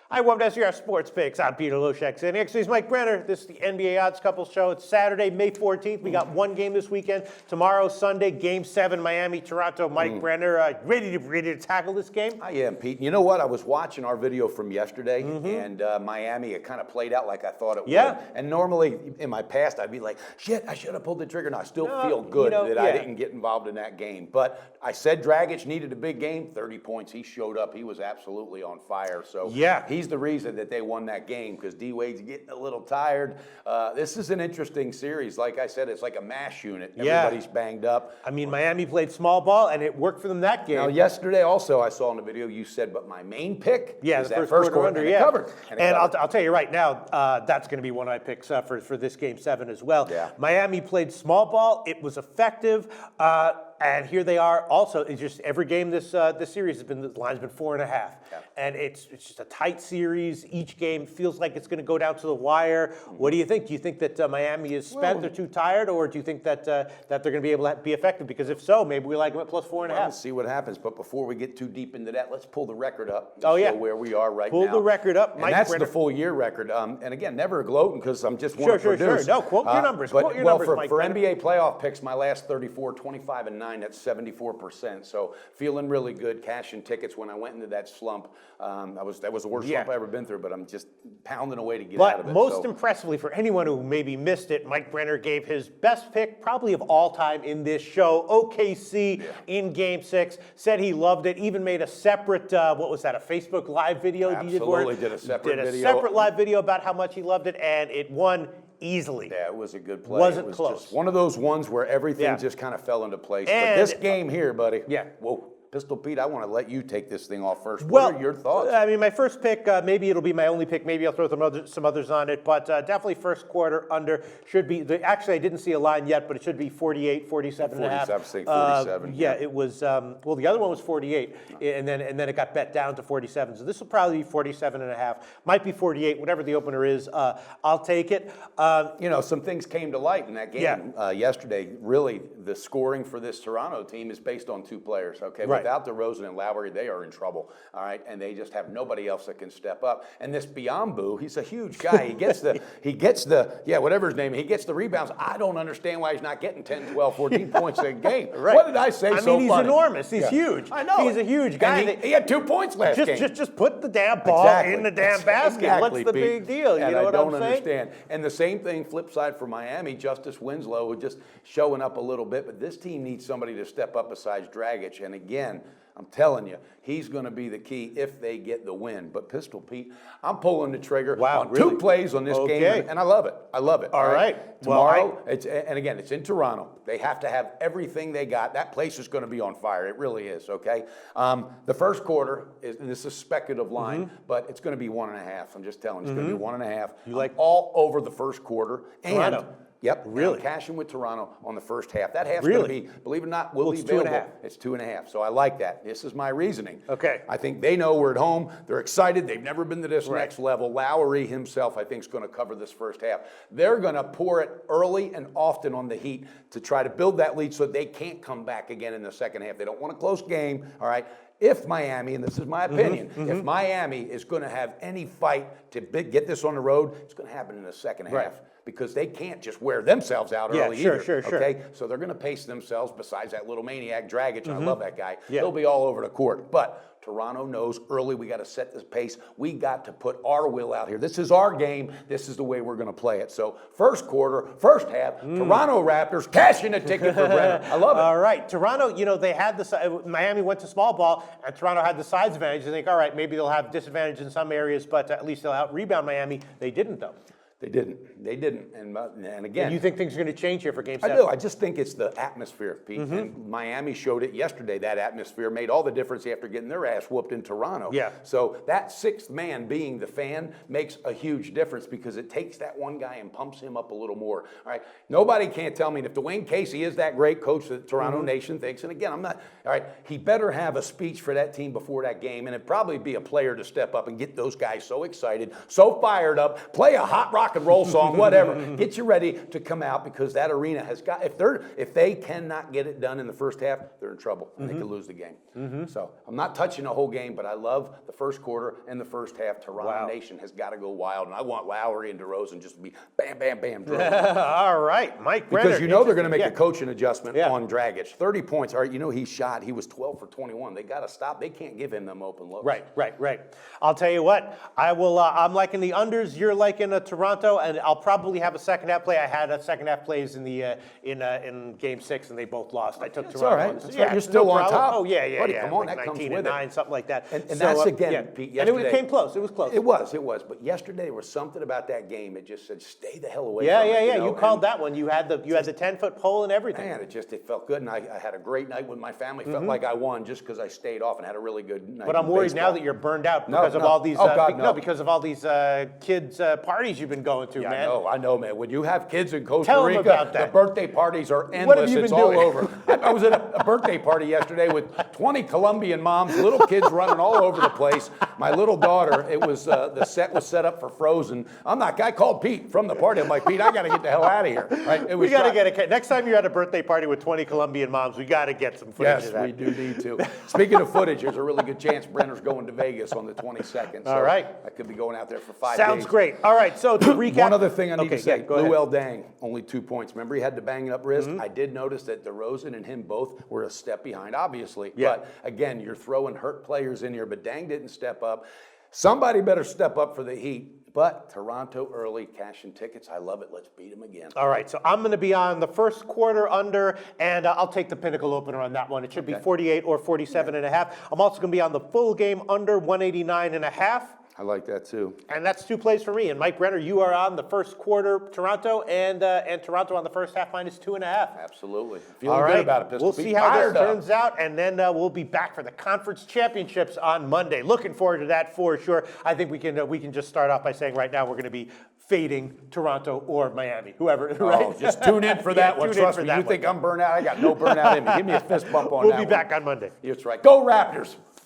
Hi, welcome to SCR Sports Picks. I'm Peter Loshak. And next is Mike Brenner. This is the NBA Odds Couple Show. It's Saturday, May 14th. We got one game this weekend. Tomorrow, Sunday, Game 7, Miami, Toronto. Mike Brenner, ready to tackle this game? I am, Pete. You know what? I was watching our video from yesterday, and Miami, it kind of played out like I thought it would. And normally, in my past, I'd be like, shit, I should have pulled the trigger. And I still feel good that I didn't get involved in that game. But I said Dragic needed a big game, 30 points. He showed up. He was absolutely on fire. So he's the reason that they won that game, because D-Wade's getting a little tired. This is an interesting series. Like I said, it's like a mash unit. Everybody's banged up. I mean, Miami played small ball, and it worked for them that game. Now, yesterday also, I saw in the video, you said, but my main pick is the that first quarter under, covered. And I'll tell you right now, that's going to be one of my picks for this Game 7 as well. Miami played small ball. It was effective. And here they are. Also, it's just every game this series the line's been 4.5, and it's just a tight series. Each game feels like it's going to go down to the wire. What do you think? Do you think that Miami is spent, they're too tired, or do you think that they're going to be able to be effective? Because if so, maybe we like them at plus 4.5. Let's see what happens. But before we get too deep into that, let's pull the record up. And show where we are right now. Pull the record up, Mike. And that's the full year record. And again, never gloating because I'm just want to produce. Sure. No, quote your numbers. Quote your numbers, Mike. For NBA playoff picks, my last 34, 25-9. That's 74%. So feeling really good, cashing tickets when I went into that slump. That was the worst slump I've ever been through, but I'm just pounding away to get out of it. But most impressively, for anyone who maybe missed it, Mike Brenner gave his best pick probably of all time in this show, OKC in Game 6. Said he loved it, even made a separate, what was that, a Facebook Live video? Absolutely, did a separate video. Did a separate live video about how much he loved it, and it won easily. Yeah, it was a good play. Wasn't it was close. Just one of those ones where everything just kind of fell into place. But this game here, buddy. Whoa. Pistol Pete, I want to let you take this thing off first. What are your thoughts? I mean, my first pick, maybe it'll be my only pick. Maybe I'll throw some others on it. But definitely first quarter under should be. Actually, I didn't see a line yet, but it should be 48, 47 and a half. 47. It was. Well, the other one was 48, and then it got bet down to 47. So this will probably be 47 and a half. Might be 48, whatever the opener is. I'll take it. Some things came to light in that game yesterday. Really, the scoring for this Toronto team is based on two players. Okay. Without DeRozan and Lowry, they are in trouble, all right? And they just have nobody else that can step up. And this Biyombo, he's a huge guy. He gets whatever his name is, he gets the rebounds. I don't understand why he's not getting 10, 12, 14 points a game. What did I say I mean, he's enormous. He's huge. I know. He's a huge guy. And he had 2 points last game. Just put the damn ball in the damn basket. What's the big deal? You know what I'm saying? I don't understand. And the same thing, flip side for Miami, Justice Winslow, just showing up a little bit. But this team needs somebody to step up besides Dragic. And again, I'm telling you, he's going to be the key if they get the win. But Pistol Pete, I'm pulling the trigger on two plays on this game, and I love it. I love it. All right. Tomorrow, it's in Toronto. They have to have everything they got. That place is going to be on fire. It really is, okay? The first quarter, and this is a speculative line, but it's going to be 1.5. I'm just telling you, it's going to be 1.5. You like all over the first quarter. Toronto. And really? Cashing with Toronto on the first half. That half's going to be, believe it or not, will be available. 2.5. It's 2.5. So I like that. This is my reasoning. Okay. I think they know we're at home. They're excited. They've never been to this next level. Lowry himself, I think, is going to cover this first half. They're going to pour it early and often on the Heat to try to build that lead so they can't come back again in the second half. They don't want a close game, all right? If Miami, and this is my opinion, if Miami is going to have any fight to get this on the road, it's going to happen in the second half. Because they can't just wear themselves out early either. Sure. Okay, so they're going to pace themselves. Besides that little maniac Dragic, I love that guy. He'll be all over the court. But Toronto knows early we got to set this pace. We got to put our will out here. This is our game. This is the way we're going to play it. So first quarter, first half, Toronto Raptors cashing a ticket for Brenner. I love it. All right, Toronto. They had Miami went to small ball, and Toronto had the sides advantage. They think, all right, maybe they'll have disadvantage in some areas, but at least they'll out rebound Miami. They didn't though. They didn't. And again. And you think things are going to change here for Game 7? I do. I just think it's the atmosphere, Pete. And Miami showed it yesterday. That atmosphere made all the difference after getting their ass whooped in Toronto. So that sixth man being the fan makes a huge difference because it takes that one guy and pumps him up a little more. All right. Nobody can't tell me if Dwayne Casey is that great coach that Toronto Nation thinks. And again, I'm not. All right. He better have a speech for that team before that game, and it'd probably be a player to step up and get those guys so excited, so fired up, play a hot rock rock and roll song, whatever. Get you ready to come out because that arena has got, if they cannot get it done in the first half, they're in trouble and they could lose the game. So I'm not touching the whole game, but I love the first quarter and the first half. Toronto Nation has got to go wild, and I want Lowry and DeRozan just to be bam, bam, bam. All right, Mike Brenner. Because you know they're going to make a coaching adjustment on Dragic. 30 points. All right, you know he was 12 for 21. They got to stop. They can't give him them open looks. Right. I'll tell you what. I'm liking the unders. You're liking Toronto, and I'll probably have a second half play. I had a second half plays in the in Game 6, and they both lost. I took Toronto. All right. That's right. You're still on top. Oh yeah. Buddy, come on, like that comes 19 with and 9, something like that. And that's again, Pete. Yesterday, and it came close. It was close. It was. But yesterday there was something about that game. It just said, stay the hell away from it. Yeah. You called that one. You had the 10-foot pole and everything. Man, it felt good, and I had a great night with my family. Felt like I won just because I stayed off and had a really good night. But I'm worried now that you're burned out because of all these. Because of all these kids' parties you've been going to, man. I know, man. When you have kids in Costa Tell Rica, about that. the birthday parties are endless. What have you been all doing? over. I was at a birthday party yesterday with 20 Colombian moms, little kids running all over the place. My little daughter, it was the set was set up for Frozen. I called Pete from the party. I'm like, Pete, I got to get the hell out of here. Right? We got to get a next time you're at a birthday party with 20 Colombian moms. We got to get some footage of that. Yes, we do need to. Speaking of footage, there's a really good chance Brenner's going to Vegas on the 22nd. So all right. I could be going out there for 5 days. Sounds great. All right, so to recap. One other thing I need to say. Go ahead. Luol Deng, only 2 points. Remember he had the banged up wrist? I did notice that DeRozan and him both were a step behind, obviously. Yeah. But again, you're throwing hurt players in here, but Deng didn't step up. Somebody better step up for the Heat. But Toronto early, cashing tickets. I love it. Let's beat them again. All right, so I'm going to be on the first quarter under, and I'll take the Pinnacle opener on that one. It should be 48 or 47 and a half. I'm also going to be on the full game under 189 and a half. I like that too. And that's 2 plays for me. And Mike Brenner, you are on the first quarter Toronto, and Toronto on the first half -2.5. Absolutely. Feeling good about it, Pistol We'll Pete. see how this turns out, and then we'll be back for the conference championships on Monday. Looking forward to that for sure. I think we can just start off by saying right now we're going to be fading Toronto or Miami, whoever. Right? Oh, just tune in for that one. Trust me, you think I'm burnt out? I got no burnout in me. Give me a fist bump on that. We'll be back on Monday. That's right. Go Raptors.